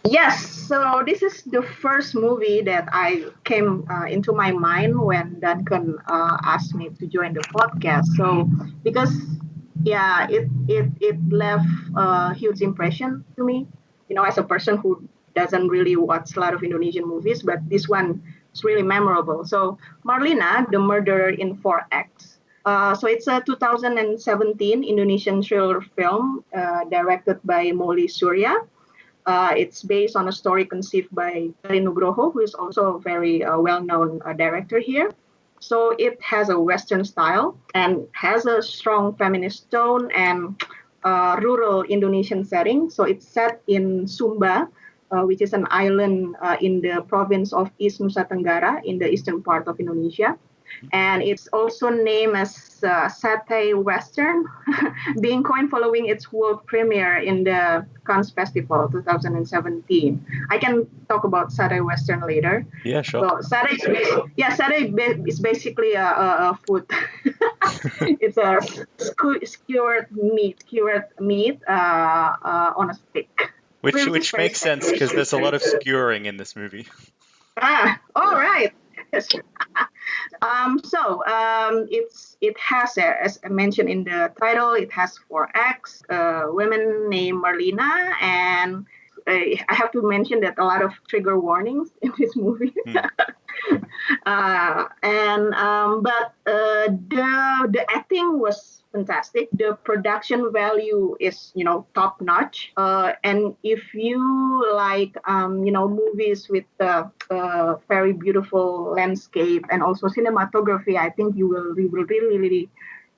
Yes, so this is the first movie that I came into my mind when Duncan asked me to join the podcast. So because yeah, it left a huge impression to me. As a person who doesn't really watch a lot of Indonesian movies, but this one is really memorable. So Marlina, the Murderer in 4X. So it's a 2017 Indonesian thriller film directed by Mouly Surya. It's based on a story conceived by Gary Nugroho, who is also a very well-known director here. So it has a Western style and has a strong feminist tone and rural Indonesian setting. So it's set in Sumba, which is an island in the province of East Nusa Tenggara in the eastern part of Indonesia. And it's also named as Satay Western, being coined following its world premiere in the Cannes Festival 2017. I can talk about Satay Western later. Yeah, sure. So satay is basically a food. It's a skewered meat on a stick. Which makes sense because there's a lot of skewering in this movie. All right. It has, as I mentioned in the title, it has 4X, women named Marlina, and I have to mention that a lot of trigger warnings in this movie. But the acting was fantastic. The production value is top notch. And if you like movies with very beautiful landscape and also cinematography, I think you will really really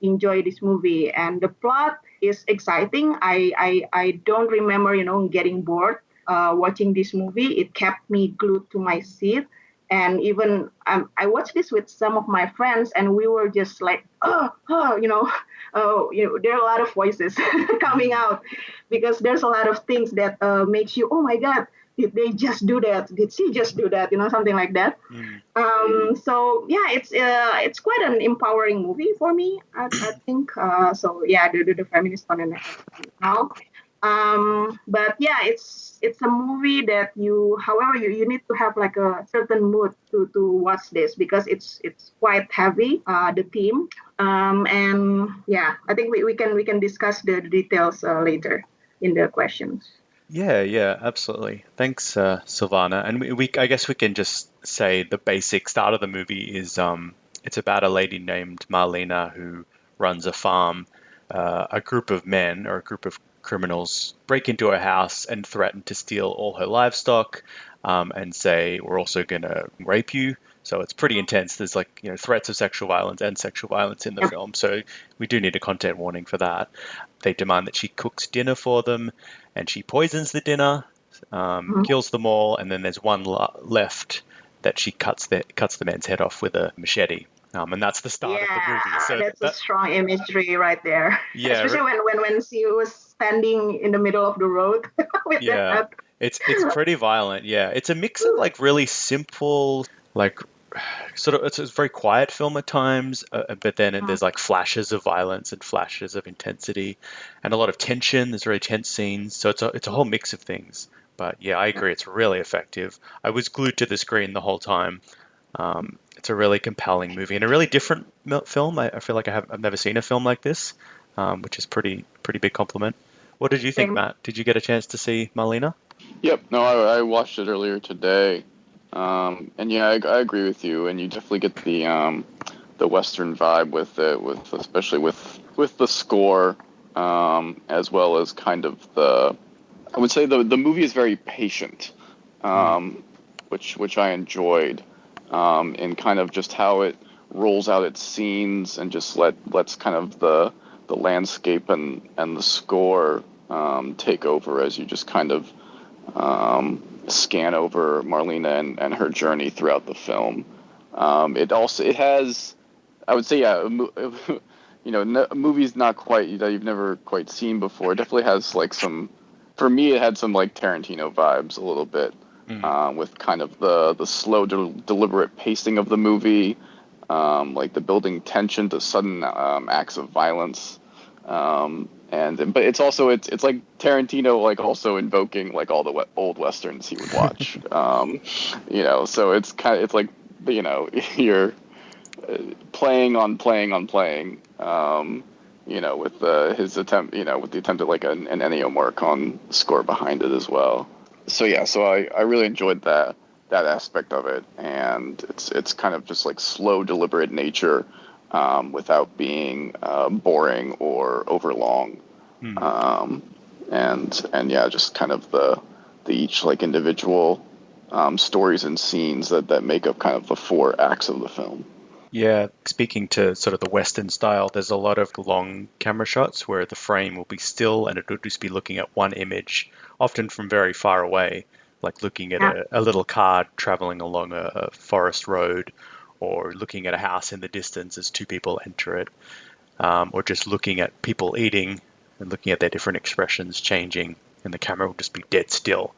enjoy this movie. And the plot is exciting. I don't remember getting bored watching this movie. It kept me glued to my seat. And even I watched this with some of my friends, and we were just like, there are a lot of voices coming out because there's a lot of things that makes you, oh my God, did they just do that? Did she just do that? Something like that. So yeah, it's quite an empowering movie for me. I think so. Yeah, the feminist content now. But yeah, it's a movie that however, you need to have like a certain mood to watch this because it's quite heavy, the theme. And yeah, I think we can discuss the details later in the questions. Yeah, absolutely. Thanks, Silvana. And I guess we can just say the basic start of the movie is it's about a lady named Marlena who runs a farm. A group of men or a group of criminals break into her house and threaten to steal all her livestock, and say, we're also going to rape you. So it's pretty intense. There's threats of sexual violence and sexual violence in the film. So we do need a content warning for that. They demand that she cooks dinner for them, and she poisons the dinner, kills them all, and then there's one left that she cuts the man's head off with a machete. And that's the start of the movie. So that's a strong imagery right there. Yeah, especially when she was standing in the middle of the road with that. It's pretty violent. Yeah, it's a mix of really simple, it's a very quiet film at times, but then there's flashes of violence and flashes of intensity, and a lot of tension. There's very tense scenes, so it's a whole mix of things. But yeah, I agree, it's really effective. I was glued to the screen the whole time. It's a really compelling movie and a really different film. I feel like I've never seen a film like this, which is pretty big compliment. What did you think, Matt? Did you get a chance to see Marlina? Yep. No, I watched it earlier today. And yeah, I agree with you. And you definitely get the Western vibe with it, especially with the score, as well as kind of I would say the movie is very patient, which I enjoyed. In kind of just how it rolls out its scenes and just lets kind of the landscape and the score take over as you just kind of scan over Marlina and her journey throughout the film. It has, I would say, yeah, a movie's not quite that you've never quite seen before. It definitely has for me, it had some Tarantino vibes a little bit. With kind of the slow, deliberate pacing of the movie, the building tension to sudden acts of violence, but it's also it's like Tarantino like also invoking like all the old westerns he would watch. So it's like you're playing on playing on playing. With his attempt, with the attempt at like an Ennio Morricone score behind it as well. So yeah, so I really enjoyed that aspect of it, and it's kind of just like slow, deliberate nature, without being boring or overlong. And yeah, just kind of the each like individual stories and scenes that make up kind of the 4 acts of the film. Yeah, speaking to sort of the Western style, there's a lot of long camera shots where the frame will be still and it will just be looking at one image, often from very far away, like looking at a little car traveling along a forest road, or looking at a house in the distance as 2 people enter it, or just looking at people eating and looking at their different expressions changing, and the camera will just be dead still.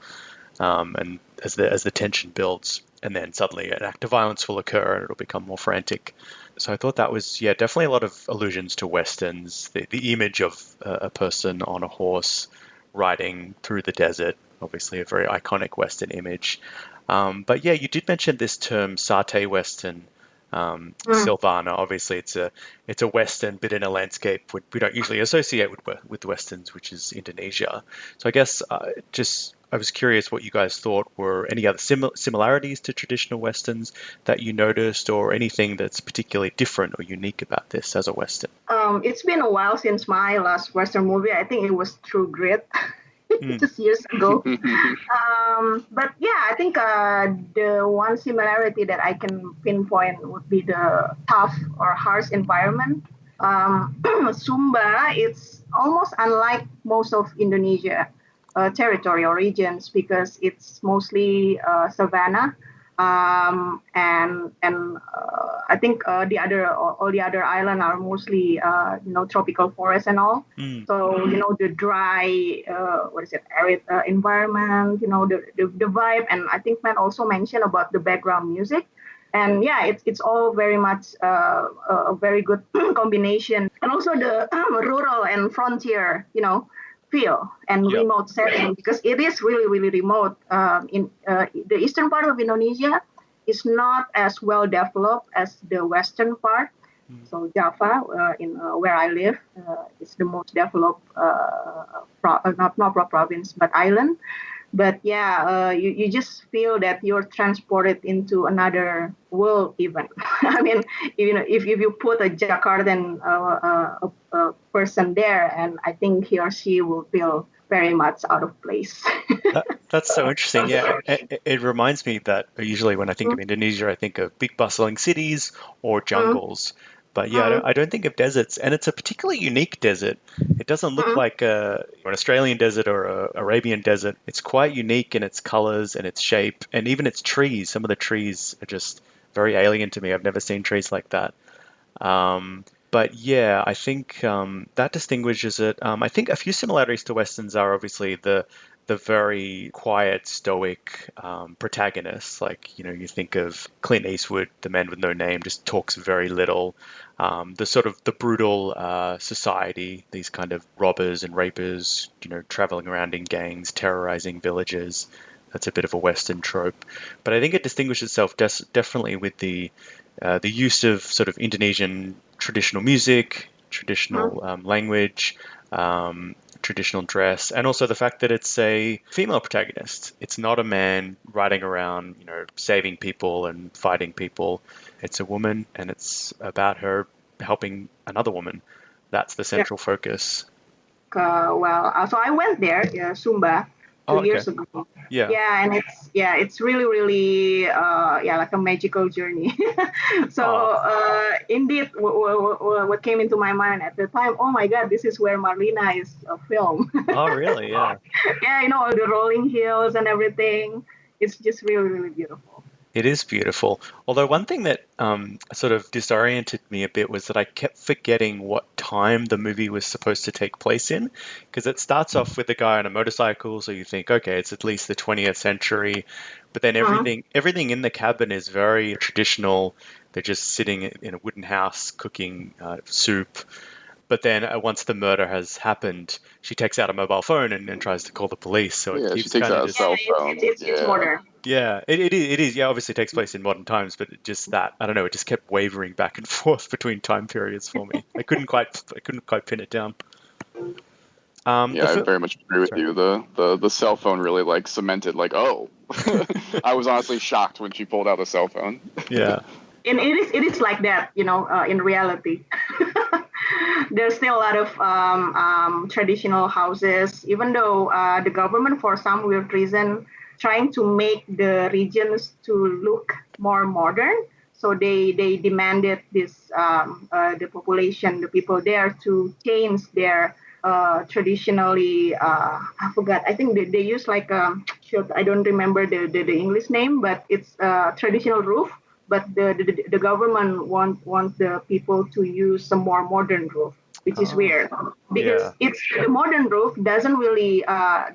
And as the tension builds, and then suddenly an act of violence will occur and it'll become more frantic. So I thought that was, definitely a lot of allusions to Westerns. The image of a person on a horse riding through the desert, obviously a very iconic Western image. But yeah, you did mention this term satay Western, Silvana. Obviously, it's a Western, but in a landscape we don't usually associate with Westerns, which is Indonesia. So I guess I was curious what you guys thought were any other similarities to traditional Westerns that you noticed, or anything that's particularly different or unique about this as a Western. It's been a while since my last Western movie. I think it was True Grit. Just years ago. But yeah, I think the one similarity that I can pinpoint would be the tough or harsh environment. Zumba, it's almost unlike most of Indonesia territory or regions, because it's mostly savannah. And I think all the other island are mostly tropical forest and all. So the dry arid environment, the vibe, and I think Matt also mentioned about the background music. And yeah, it's all very much a very good combination, and also the rural and frontier, feel and remote setting, because it is really, really remote. In the eastern part of Indonesia is not as well developed as the western part. So Java, where I live, is the most developed, not province, but island. But yeah, you just feel that you're transported into another world even. I mean, if you put a Jakartan a person there, and I think he or she will feel very much out of place. That's so interesting. Yeah, it reminds me that usually when I think of Indonesia, I think of big bustling cities or jungles. But yeah, I don't think of deserts, and it's a particularly unique desert. It doesn't look like an Australian desert or an Arabian desert. It's quite unique in its colors and its shape, and even its trees. Some of the trees are just very alien to me. I've never seen trees like that. But yeah, I think that distinguishes it. I think a few similarities to Westerns are obviously the very quiet, stoic protagonists. Like, you think of Clint Eastwood, The Man with No Name, just talks very little. The sort of the brutal society, these kind of robbers and rapers, traveling around in gangs, terrorizing villages. That's a bit of a Western trope. But I think it distinguishes itself definitely with the use of sort of Indonesian traditional music, traditional language, traditional dress, and also the fact that it's a female protagonist. It's not a man riding around, saving people and fighting people. It's a woman, and it's about her helping another woman. That's the central focus. So I went there, Zumba, 2 years ago. Yeah, and it's really, really, like a magical journey. So indeed, what came into my mind at the time, oh my God, this is where Marlina is filmed. Oh, really? Yeah. Yeah, all the rolling hills and everything. It's just really, really beautiful. It is beautiful. Although one thing that sort of disoriented me a bit was that I kept forgetting what time the movie was supposed to take place in, because it starts off with a guy on a motorcycle, so you think, okay, it's at least the 20th century, but then everything in the cabin is very traditional. They're just sitting in a wooden house cooking soup. But then once the murder has happened, she takes out a mobile phone and tries to call the police. So it Yeah, she keeps takes kind of out a just, cell phone. It's modern. yeah, it is. Yeah, obviously it takes place in modern times, but just that, I don't know, it just kept wavering back and forth between time periods for me. I couldn't quite pin it down. Yeah, I very much agree with Sorry. you. The cell phone really like cemented like, oh. I was honestly shocked when she pulled out a cell phone. Yeah. And it is like that, in reality. There's still a lot of traditional houses, even though the government, for some weird reason, trying to make the regions to look more modern. So they demanded the population, the people there, to change their traditionally. I forgot. I think they use like shoot. I don't remember the English name, but it's traditional roof. But the government want the people to use some more modern roof, which is weird because Yeah. it's the modern roof doesn't really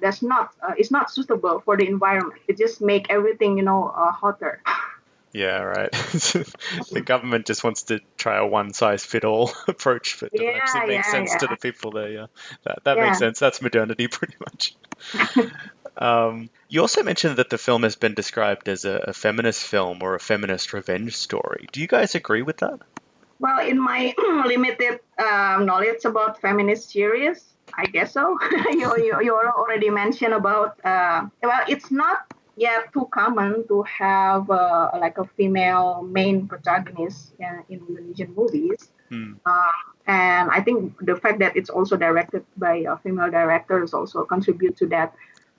does not it's not suitable for the environment. It just make everything hotter. Yeah, right. The government just wants to try a one-size-fit-all approach, but doesn't actually Yeah, make yeah, sense to yeah, the people there. Yeah, that makes yeah. sense. That's modernity, pretty much. You also mentioned that the film has been described as a feminist film or a feminist revenge story. Do you guys agree with that? Well, in my limited knowledge about feminist series, I guess so. You already mentioned about well, it's not yet too common to have like a female main protagonist in Indonesian movies. Hmm. And I think the fact that it's also directed by a female directors also contribute to that.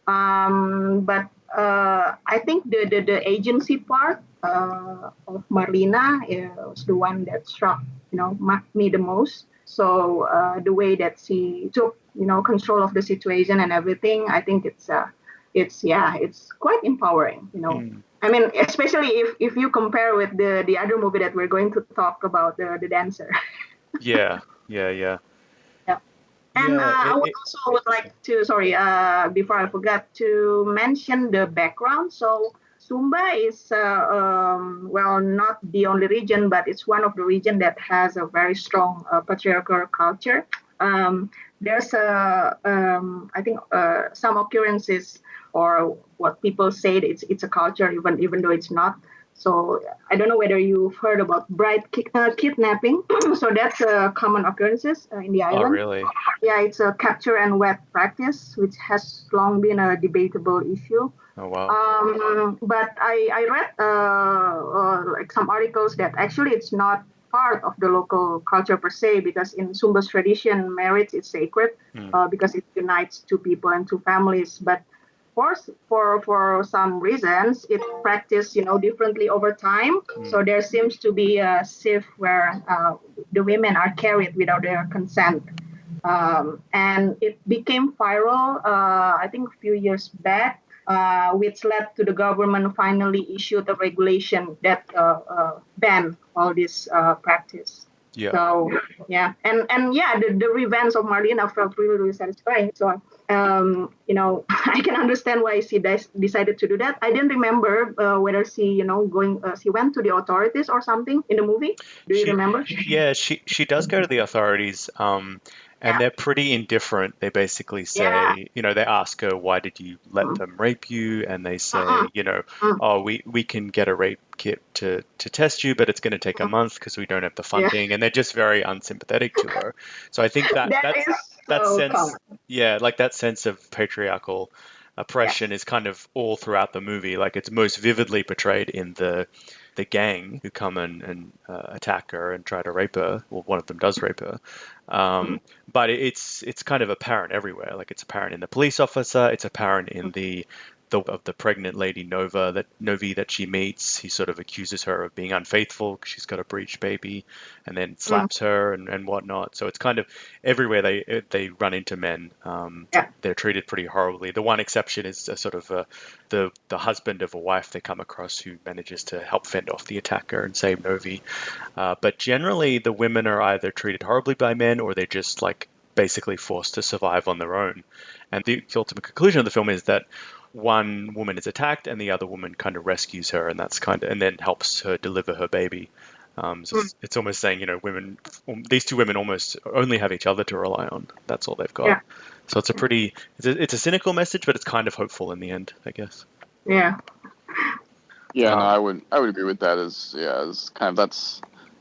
But I think the agency part of Marlina is the one that struck me the most. So the way that she took control of the situation and everything, I think it's quite empowering. Hmm. I mean, especially if you compare with the other movie that we're going to talk about, the dancer. Yeah, yeah, yeah, Yeah. And yeah. I would like to, sorry, before I forgot to mention the background. So Sumba is, well, not the only region, but it's one of the region that has a very strong patriarchal culture. There's I think some occurrences or what people say it's a culture, even though it's not. So I don't know whether you've heard about kidnapping. So that's a common occurrences in the Oh, island. really? Yeah, it's a capture and wed practice, which has long been a debatable issue. Oh, wow. But I read like some articles that actually it's not part of the local culture per se, because in Sumba's tradition, marriage is sacred Hmm. because it unites two people and two families. But for some reasons, it practiced differently over time. So there seems to be a shift where the women are carried without their consent. And it became viral, I think, a few years back, which led to the government finally issued a regulation that banned all this practice. Yeah. So yeah, and yeah, the revenge of Marlina felt really really satisfying. So I can understand why she decided to do that. I didn't remember whether she she went to the authorities or something in the movie. Do you She, remember? yeah, she does go to the authorities, and Yeah. they're pretty indifferent. They basically Yeah. say, they ask her, why did you let them rape you? And they say, Uh-uh. Mm. oh, we can get a rape kit to test you, but it's going to take a month because we don't have the Yeah. funding. And they're just very unsympathetic to her. So I think That that's is that so sense, common. yeah, like that sense of patriarchal oppression is kind of all throughout the movie. Like it's most vividly portrayed in the gang who come and attack her and try to rape her. Well, one of them does rape her. But it's kind of apparent everywhere. Like it's apparent in the police officer. It's apparent in the of the pregnant lady Novi that she meets. He sort of accuses her of being unfaithful because she's got a breech baby, and then slaps her and whatnot. So it's kind of everywhere they run into men. Yeah. They're treated pretty horribly. The one exception is a sort of the husband of a wife they come across who manages to help fend off the attacker and save Novi. But generally, the women are either treated horribly by men or they're just like basically forced to survive on their own. And the ultimate conclusion of the film is that one woman is attacked and the other woman kind of rescues her, and and then helps her deliver her baby. So it's almost saying, women, these two women almost only have each other to rely on. That's all they've got. Yeah. So it's a cynical message, but it's kind of hopeful in the end, I guess. Yeah. Yeah, no, I would agree with that. As kind of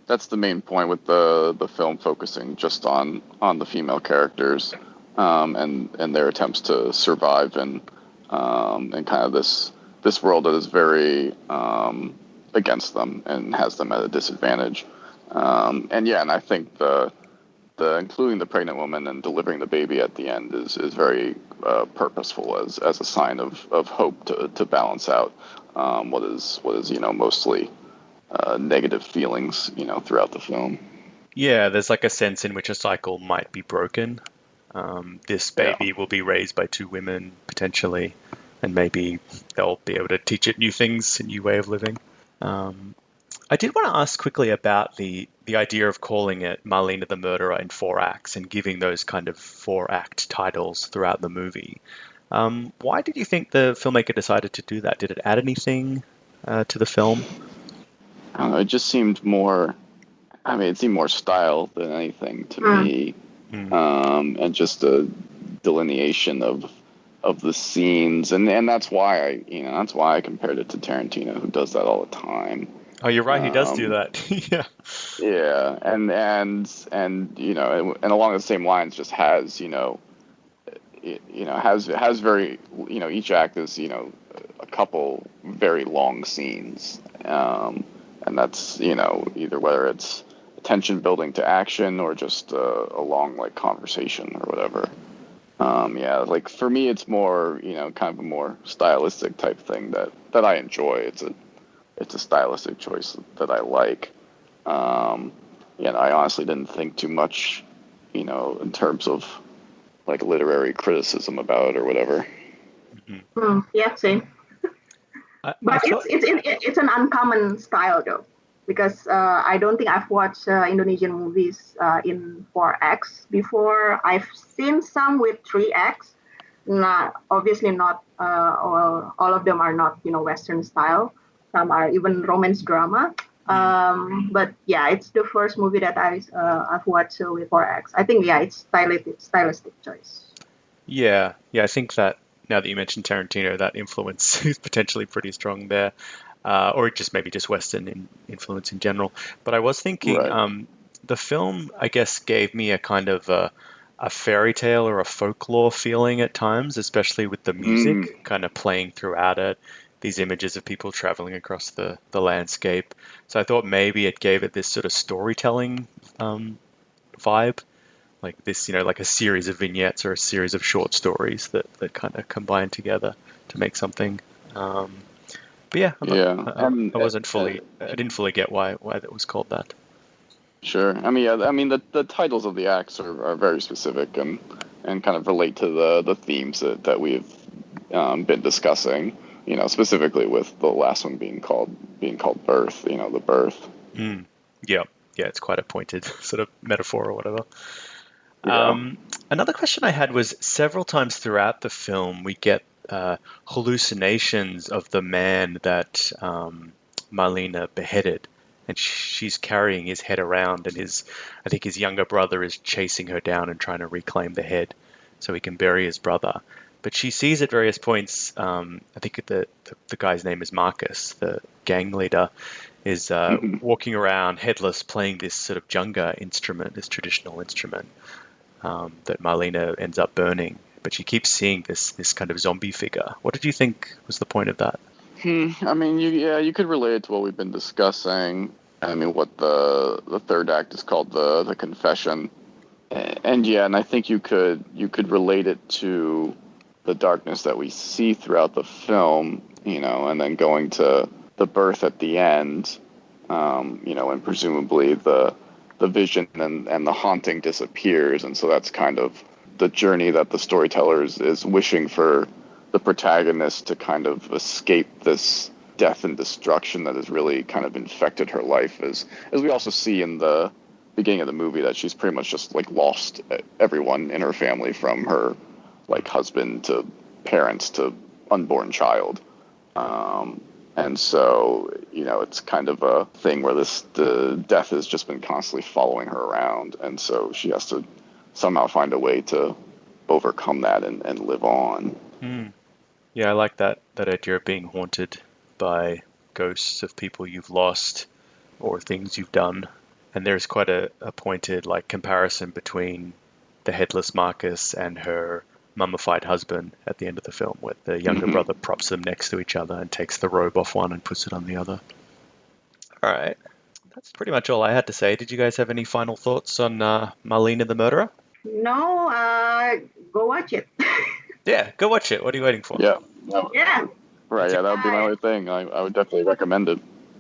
that's the main point with the film focusing just on the female characters, and their attempts to survive in kind of this world that is very against them and has them at a disadvantage. And I think the including the pregnant woman and delivering the baby at the end is very purposeful as a sign of hope to balance out what is mostly negative feelings throughout the film. Yeah, there's like a sense in which a cycle might be broken. This baby will be raised by two women potentially, and maybe they'll be able to teach it new things, a new way of living. I did want to ask quickly about the idea of calling it Marlina the Murderer in 4 acts and giving those kind of 4-act titles throughout the movie. Why did you think the filmmaker decided to do that? Did it add anything to the film? I don't know, it just seemed more. I mean, it seemed more style than anything to me, and just a delineation of the scenes, and that's why I compared it to Tarantino, who does that all the time. Oh, you're right. He does do that. Yeah. Yeah, and along the same lines, just has has very each act is a couple very long scenes, and that's either whether it's tension building to action or just a long like conversation or whatever. Like for me, it's more kind of a more stylistic type thing that I enjoy. It's a stylistic choice that I like. I honestly didn't think too much, in terms of like literary criticism about it or whatever. Yeah, same. But it's an uncommon style though, because I don't think I've watched Indonesian movies in 4 acts before. I've seen some with 3 acts. Obviously not all of them are not Western style. Some are even romance drama. But yeah, it's the first movie that I've watched with 4 acts. I think it's stylistic choice. Yeah, I think that now that you mentioned Tarantino, that influence is potentially pretty strong there, or maybe just Western influence in general. But I was thinking, the film, I guess, gave me a kind of a fairy tale or a folklore feeling at times, especially with the music kind of playing throughout it. These images of people traveling across the landscape. So I thought maybe it gave it this sort of storytelling vibe, like this, like a series of vignettes or a series of short stories that kind of combine together to make something. But yeah, I didn't fully get why that was called that. Sure. I mean, the titles of the acts are very specific and kind of relate to the themes that we've been discussing. Specifically with the last one being called Birth. The birth. Yeah, it's quite a pointed sort of metaphor or whatever. Yeah. Another question I had was several times throughout the film we get hallucinations of the man that Marlina beheaded, and she's carrying his head around, and I think his younger brother is chasing her down and trying to reclaim the head so he can bury his brother. But she sees at various points, I think the guy's name is Marcus, the gang leader, is walking around headless playing this sort of junga instrument, this traditional instrument that Marlina ends up burning. But she keeps seeing this kind of zombie figure. What did you think was the point of that? I mean, you could relate it to what we've been discussing. I mean, what the 3rd act is called the confession. And I think you could relate it to the darkness that we see throughout the film, and then going to the birth at the end, and presumably the vision and the haunting disappears, and so that's kind of the journey that the storyteller is wishing for the protagonist to kind of escape this death and destruction that has really kind of infected her life, as we also see in the beginning of the movie, that she's pretty much just like lost everyone in her family, from her like husband to parents to unborn child, And so, it's kind of a thing where the death has just been constantly following her around. And so she has to somehow find a way to overcome that and live on. Yeah, I like that idea of being haunted by ghosts of people you've lost or things you've done. And there's quite a pointed comparison between the headless Marcus and her mummified husband at the end of the film, where the younger brother props them next to each other and takes the robe off one and puts it on the other. All right. That's pretty much all I had to say. Did you guys have any final thoughts on Marlina the Murderer? No, go watch it. Yeah, go watch it. What are you waiting for? Yeah. Yeah. Right, yeah, that would be my only thing. I would definitely recommend it.